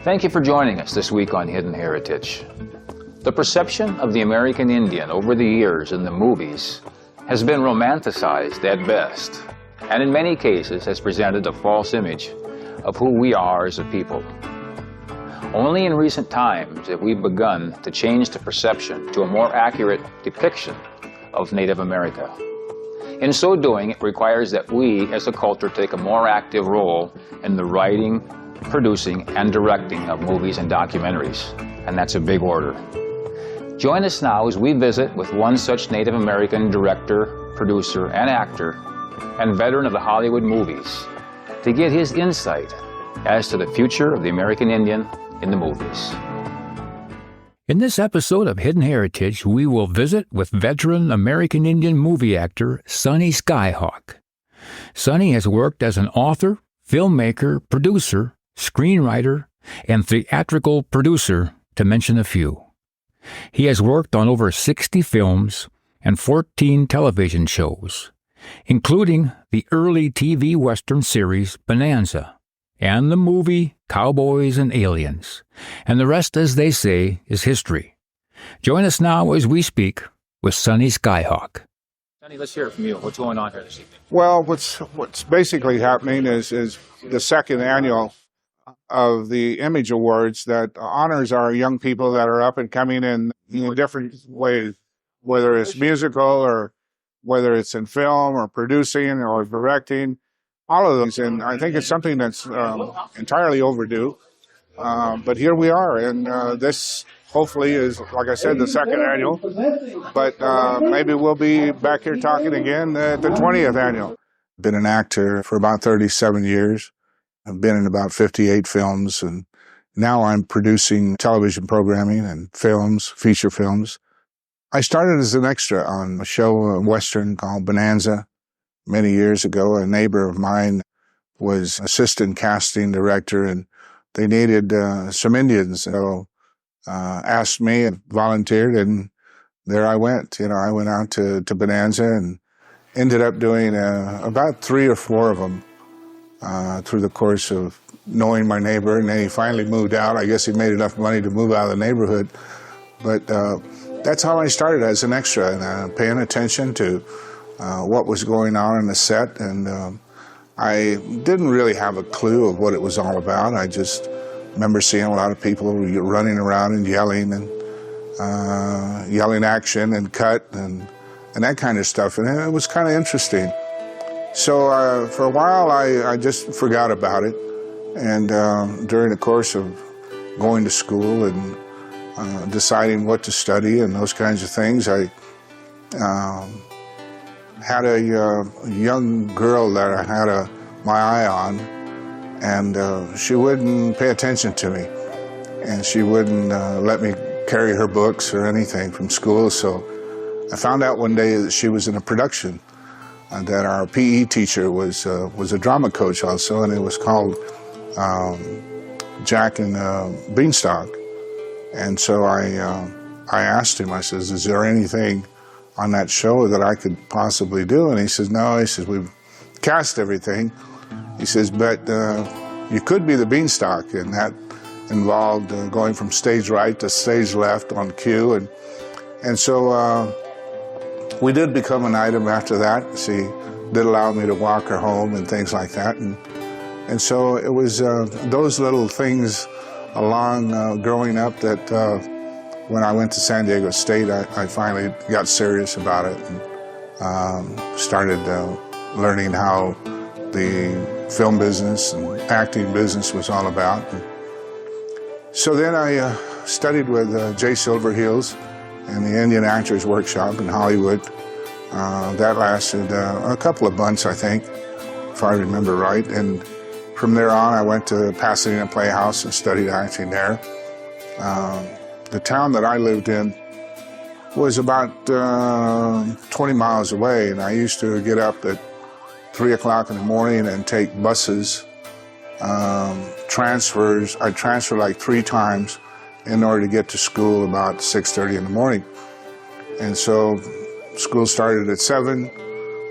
Thank you for joining us this week on Hidden Heritage. The perception of the American Indian over the years in the movies has been romanticized at best, and in many cases has presented a false image of who we are as a people. Only in recent times have we begun to change the perception to a more accurate depiction of Native America. In so doing, it requires that we as a culture take a more active role in the writing, producing, and directing of movies and documentaries, and that's a big order. Join us now as we visit with one such Native American director, producer, and actor, and veteran of the Hollywood movies, to get his insight as to the future of the American Indian in the movies. In this episode of Hidden Heritage, we will visit with veteran American Indian movie actor Sonny Skyhawk. Sonny has worked as an author, filmmaker, producer, screenwriter, and theatrical producer, to mention a few. He has worked on over 60 films and 14 television shows, including the early TV Western series Bonanza and the movie Cowboys and Aliens, and the rest, as they say, is history. Join us now as we speak with Sonny Skyhawk. Sonny, let's hear it from you. What's going on here this evening? Well, what's basically happening is the second annual of the Image Awards that honors our young people that are up and coming in different ways, whether it's musical or whether it's in film or producing or directing, all of those. And I think it's something that's entirely overdue. But here we are, and this hopefully is, like I said, the second annual. But maybe we'll be back here talking again at the 20th annual. Been an actor for about 37 years. I've been in about 58 films, and now I'm producing television programming and films, feature films. I started as an extra on a show, a Western called Bonanza, many years ago. A neighbor of mine was assistant casting director, and they needed some Indians. So asked me and volunteered, and there I went. I went out to Bonanza and ended up doing about 3 or 4 of them. Through the course of knowing my neighbor, and then he finally moved out. I guess he made enough money to move out of the neighborhood. But that's how I started, as an extra, and paying attention to what was going on the set. And I didn't really have a clue of what it was all about. I just remember seeing a lot of people running around and yelling action and cut and that kind of stuff. And it was kind of interesting. So for a while, I just forgot about it. And during the course of going to school and deciding what to study and those kinds of things, I had a young girl that I had my eye on, and she wouldn't pay attention to me. And she wouldn't let me carry her books or anything from school. So I found out one day that she was in a production, that our PE teacher was a drama coach also, and it was called Jack and Beanstalk. And so I asked him, I says, is there anything on that show that I could possibly do? And he says, no. He says, we've cast everything. He says, but you could be the Beanstalk, and that involved going from stage right to stage left on cue. And so we did become an item after that. She did allow me to walk her home and things like that. And so it was those little things along growing up that when I went to San Diego State, I finally got serious about it and started learning how the film business and acting business was all about. And so then I studied with Jay Silverheels in the Indian Actors Workshop in Hollywood. That lasted a couple of months, I think, if I remember right. And from there on, I went to Pasadena Playhouse and studied acting there. The town that I lived in was about 20 miles away, and I used to get up at 3 o'clock in the morning and take buses, transfers. I'd transfer like 3 times in order to get to school about 6:30 in the morning. And so school started at 7.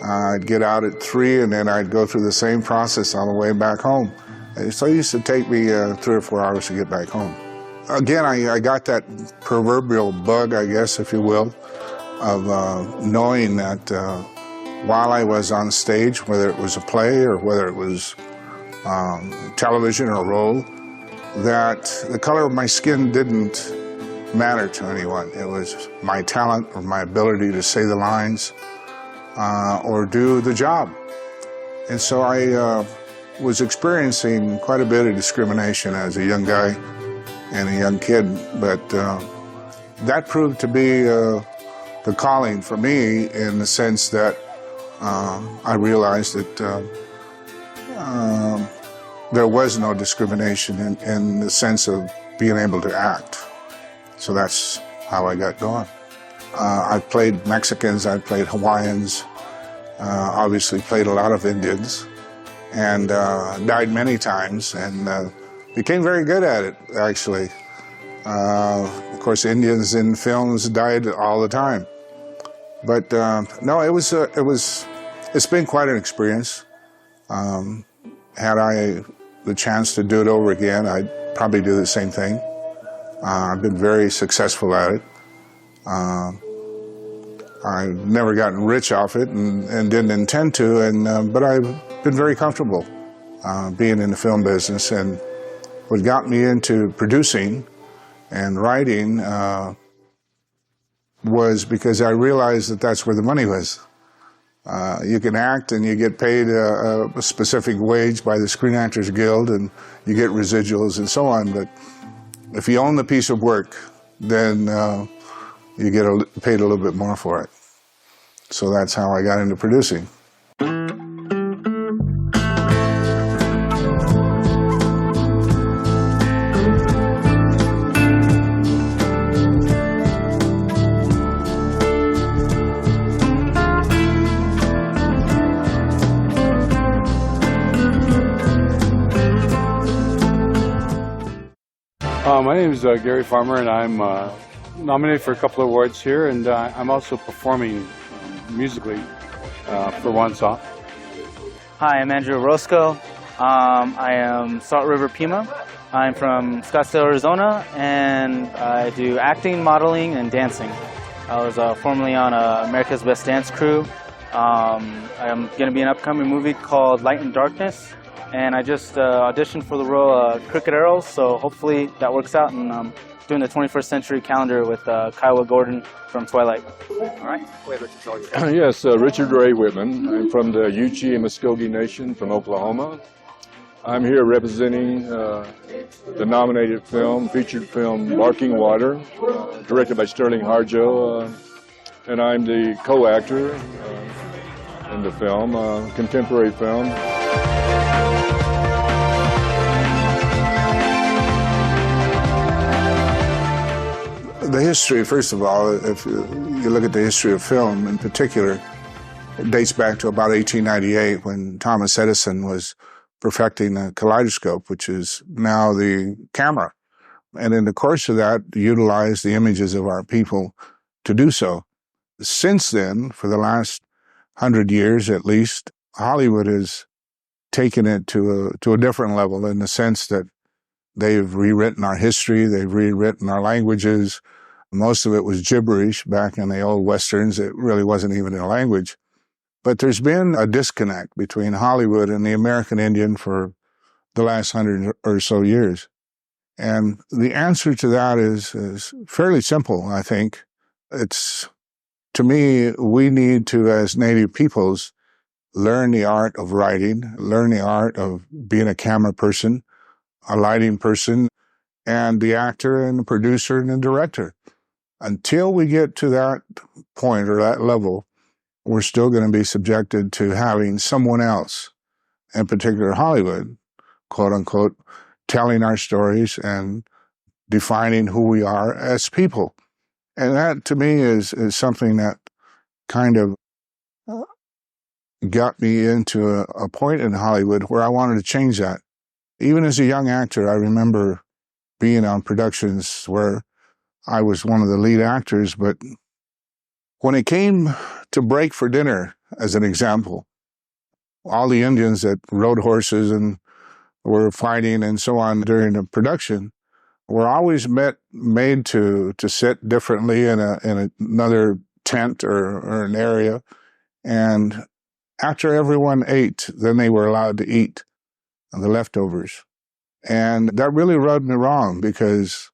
I'd get out at 3, and then I'd go through the same process on the way back home. So it used to take me 3 or 4 hours to get back home. Again, I got that proverbial bug, I guess, if you will, of knowing that while I was on stage, whether it was a play or whether it was television or a role, that the color of my skin didn't matter to anyone. It was my talent or my ability to say the lines or do the job. And so I was experiencing quite a bit of discrimination as a young guy and a young kid, but that proved to be the calling for me in the sense that I realized that there was no discrimination in the sense of being able to act. So that's how I got going. I played Mexicans, I played Hawaiians, obviously played a lot of Indians, and died many times, and became very good at it, actually. Of course, Indians in films died all the time. But no, it's been quite an experience. Had I the chance to do it over again, I'd probably do the same thing. I've been very successful at it. I've never gotten rich off it and didn't intend to, but I've been very comfortable being in the film business. And what got me into producing and writing was because I realized that that's where the money was. You can act and you get paid a specific wage by the Screen Actors Guild, and you get residuals and so on, but if you own the piece of work, then you get paid a little bit more for it. So that's how I got into producing. My name is Gary Farmer, and I'm nominated for a couple of awards here, and I'm also performing musically for one song. Hi, I'm Andrew Roscoe. I am Salt River Pima. I'm from Scottsdale, Arizona, and I do acting, modeling, and dancing. I was formerly on America's Best Dance Crew. I'm going to be in an upcoming movie called Light and Darkness, and I just auditioned for the role of Crooked Arrows, so hopefully that works out, and I'm doing the 21st Century Calendar with Kiowa Gordon from Twilight. All right. Yes, Richard Ray Whitman. I'm from the Yuchi and Muskogee Nation from Oklahoma. I'm here representing the nominated film, featured film, Barking Water, directed by Sterling Harjo, and I'm the co-actor in the film, contemporary film. The history, first of all, if you look at the history of film in particular, it dates back to about 1898 when Thomas Edison was perfecting a kaleidoscope, which is now the camera. And in the course of that, utilized the images of our people to do so. Since then, for the last 100 years at least, Hollywood has taken it to a different level in the sense that they've rewritten our history, they've rewritten our languages. Most of it was gibberish back in the old Westerns. It really wasn't even a language. But there's been a disconnect between Hollywood and the American Indian for the last 100 or so years. And the answer to that is fairly simple, I think. It's, to me, we need to, as Native peoples, learn the art of writing, learn the art of being a camera person, a lighting person, and the actor and the producer and the director. Until we get to that point or that level, we're still going to be subjected to having someone else, in particular Hollywood, quote unquote, telling our stories and defining who we are as people. And that, to me, is something that kind of got me into a point in Hollywood where I wanted to change that. Even as a young actor, I remember being on productions where I was one of the lead actors, but when it came to break for dinner, as an example, all the Indians that rode horses and were fighting and so on during the production were always made to sit differently in another tent or an area. And after everyone ate, then they were allowed to eat the leftovers. And that really rubbed me wrong because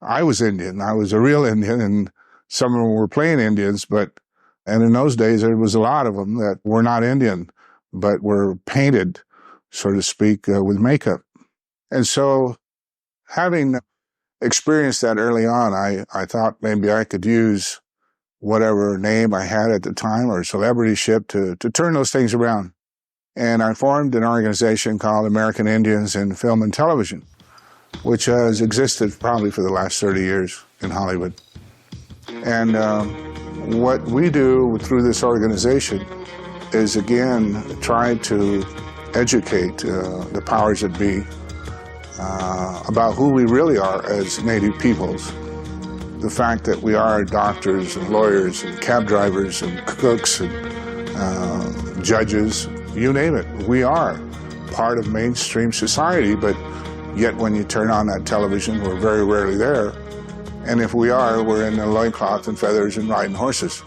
I was Indian. I was a real Indian, and some of them were playing Indians, and in those days there was a lot of them that were not Indian, but were painted, so to speak, with makeup. And so having experienced that early on, I thought maybe I could use whatever name I had at the time or celebrityship to turn those things around. And I formed an organization called American Indians in Film and Television, which has existed probably for the last 30 years in Hollywood. And what we do through this organization is, again, try to educate the powers that be about who we really are as Native peoples. The fact that we are doctors and lawyers and cab drivers and cooks and judges, you name it. We are part of mainstream society, but yet when you turn on that television, we're very rarely there. And if we are, we're in a loincloth and feathers and riding horses.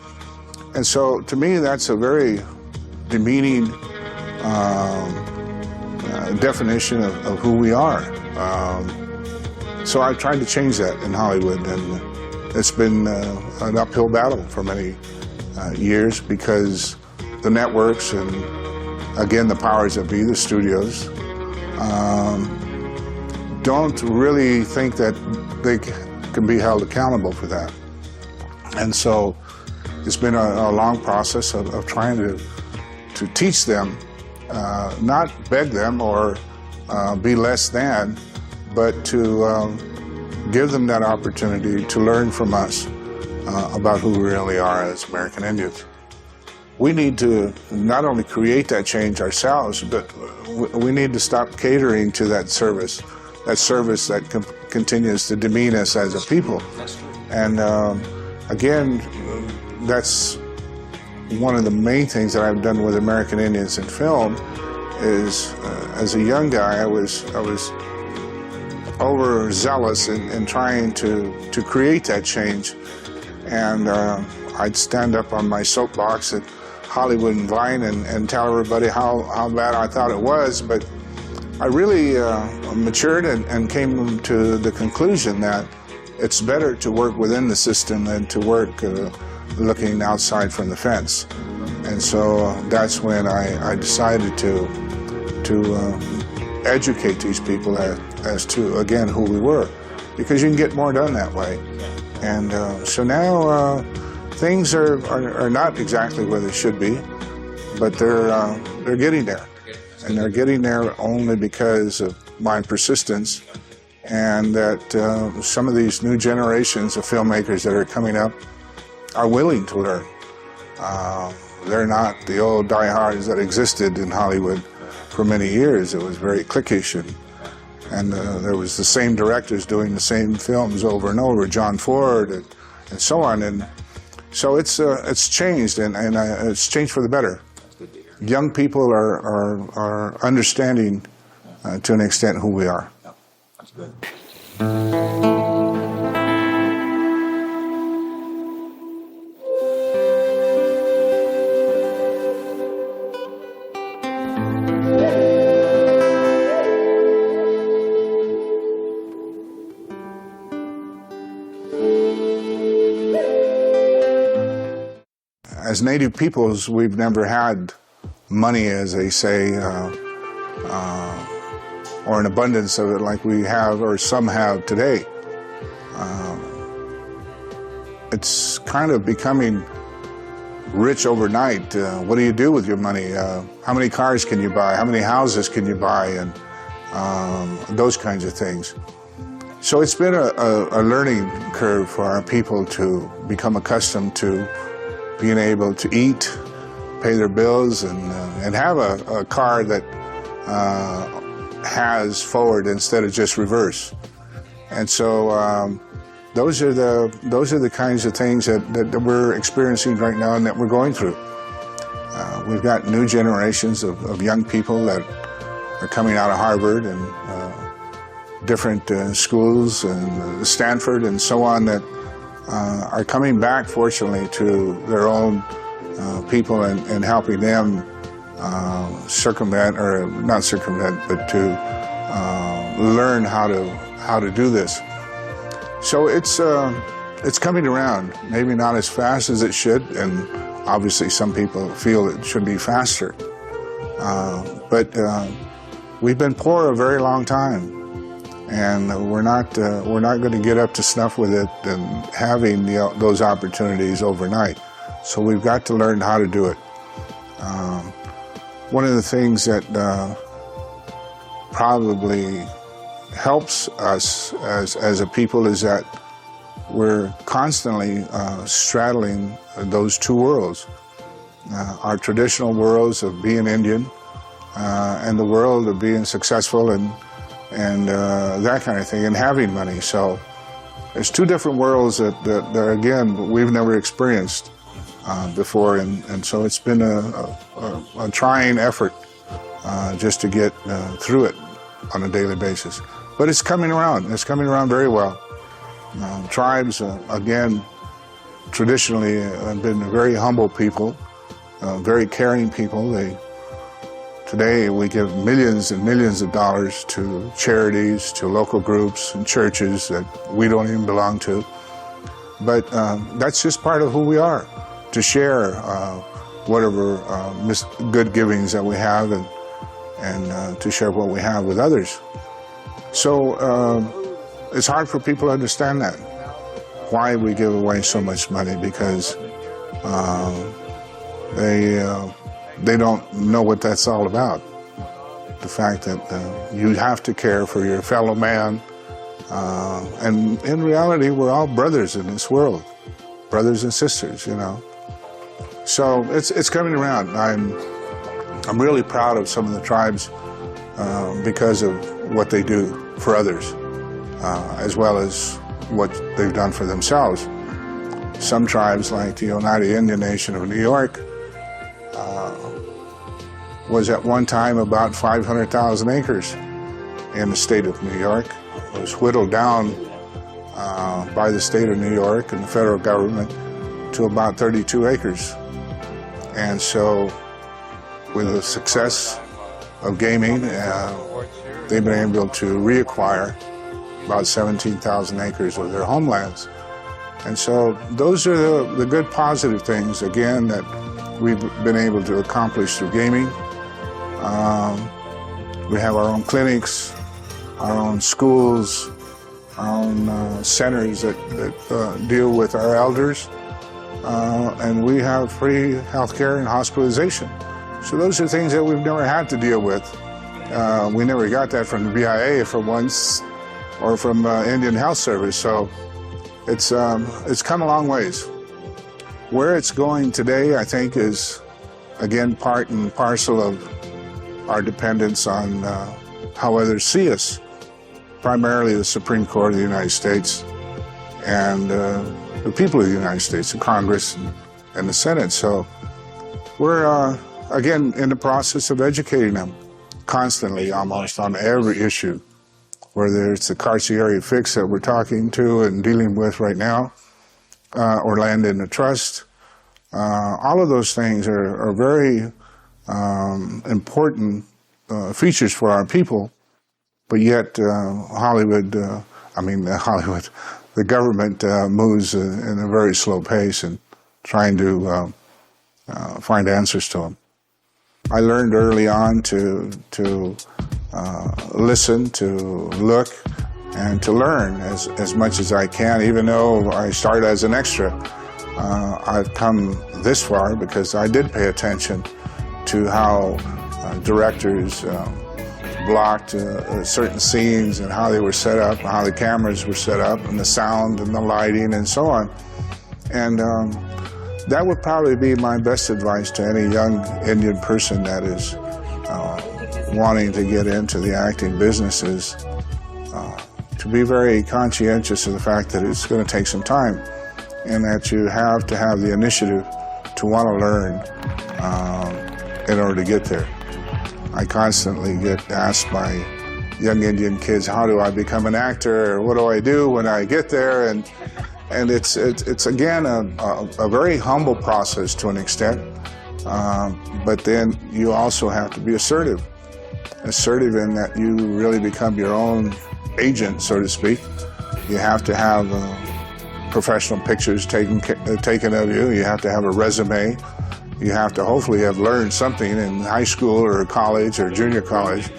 And so to me, that's a very demeaning definition of who we are. So I've tried to change that in Hollywood, and it's been an uphill battle for many years because the networks and, again, the powers that be, the studios, don't really think that they can be held accountable for that. And so it's been a long process of trying to teach them, not beg them or be less than, but to give them that opportunity to learn from us about who we really are as American Indians. We need to not only create that change ourselves, but we need to stop catering to that service that continues to demean us as a people. And again, that's one of the main things that I've done with American Indians in film is, as a young guy, I was overzealous in trying to create that change. And I'd stand up on my soapbox at Hollywood and Vine and tell everybody how bad I thought it was, but I really matured and came to the conclusion that it's better to work within the system than to work looking outside from the fence. And so that's when I decided to educate these people as to, again, who we were, because you can get more done that way. And so now things are not exactly where they should be, but they're getting there. And they're getting there only because of my persistence, and that some of these new generations of filmmakers that are coming up are willing to learn. They're not the old diehards that existed in Hollywood for many years. It was very cliquish, and there was the same directors doing the same films over and over, John Ford and so on. And so it's changed, and it's changed for the better. Young people are understanding to an extent who we are. That's good. As Native peoples, we've never had money, as they say, or an abundance of it like we have, or some have today. It's kind of becoming rich overnight. What do you do with your money? How many cars can you buy? How many houses can you buy? And those kinds of things. So it's been a learning curve for our people to become accustomed to being able to eat, pay their bills, and have a car that has forward instead of just reverse. And so those are the kinds of things that we're experiencing right now and that we're going through. We've got new generations of young people that are coming out of Harvard and different schools and Stanford and so on that are coming back, fortunately, to their own people and helping them circumvent, or not circumvent, but to learn how to do this. So it's coming around, maybe not as fast as it should, and obviously some people feel it should be faster. But we've been poor a very long time, and we're not going to get up to snuff with it and having those opportunities overnight. So we've got to learn how to do it. One of the things that probably helps us as a people is that we're constantly straddling those two worlds. Our traditional worlds of being Indian and the world of being successful and that kind of thing, and having money. So there's two different worlds that again, we've never experienced before, and so it's been a trying effort just to get through it on a daily basis. But it's coming around. It's coming around very well. Tribes, again, traditionally have been very humble people, very caring people. Today we give millions and millions of dollars to charities, to local groups and churches that we don't even belong to. But that's just part of who we are, to share whatever good givings that we have and to share what we have with others. So it's hard for people to understand that, why we give away so much money, because they don't know what that's all about. The fact that you have to care for your fellow man, and in reality, we're all brothers in this world, brothers and sisters, you know. So it's coming around. I'm really proud of some of the tribes because of what they do for others, as well as what they've done for themselves. Some tribes, like the Oneida Indian Nation of New York, was at one time about 500,000 acres in the state of New York. It was whittled down by the state of New York and the federal government to about 32 acres. And so, with the success of gaming, they've been able to reacquire about 17,000 acres of their homelands. And so those are the good positive things, again, that we've been able to accomplish through gaming. We have our own clinics, our own schools, our own centers that deal with our elders, and we have free health care and hospitalization. So those are things that we've never had to deal with. We never got that from the BIA for once, or from Indian Health Service, so it's come a long ways. Where it's going today, I think, is, again, part and parcel of our dependence on how others see us, primarily the Supreme Court of the United States and the people of the United States, the Congress and the Senate. So we're, again, in the process of educating them constantly, almost on every issue, whether it's the carcieri fix that we're talking to and dealing with right now, or land in the trust. All of those things are very important features for our people, but yet Hollywood, the government moves in a very slow pace and trying to find answers to them. I learned early on to listen, to look, and to learn as much as I can. Even though I started as an extra, I've come this far because I did pay attention to how directors blocked certain scenes and how they were set up, how the cameras were set up, and the sound and the lighting and so on. And that would probably be my best advice to any young Indian person that is wanting to get into the acting business, is to be very conscientious of the fact that it's going to take some time, and that you have to have the initiative to want to learn in order to get there. I constantly get asked by young Indian kids, how do I become an actor? What do I do when I get there? And it's again a very humble process to an extent, but then you also have to be assertive in that you really become your own agent, so to speak. You have to have professional pictures taken of you. You have to have a resume. You have to hopefully have learned something in high school or college or junior college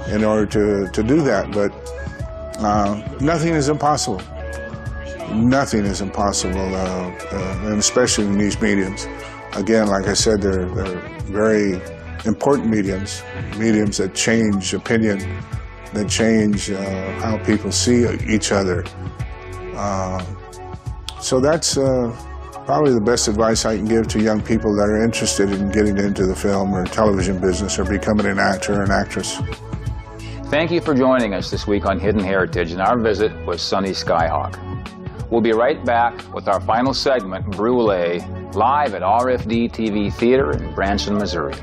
in order to do that. But nothing is impossible. Nothing is impossible, and especially in these mediums. Again, like I said, they're very important mediums that change opinion, that change how people see each other. So that's probably the best advice I can give to young people that are interested in getting into the film or television business or becoming an actor or an actress. Thank you for joining us this week on Hidden Heritage, and our visit was Sonny Skyhawk. We'll be right back with our final segment, Brûlé, live at RFD TV Theater in Branson, Missouri.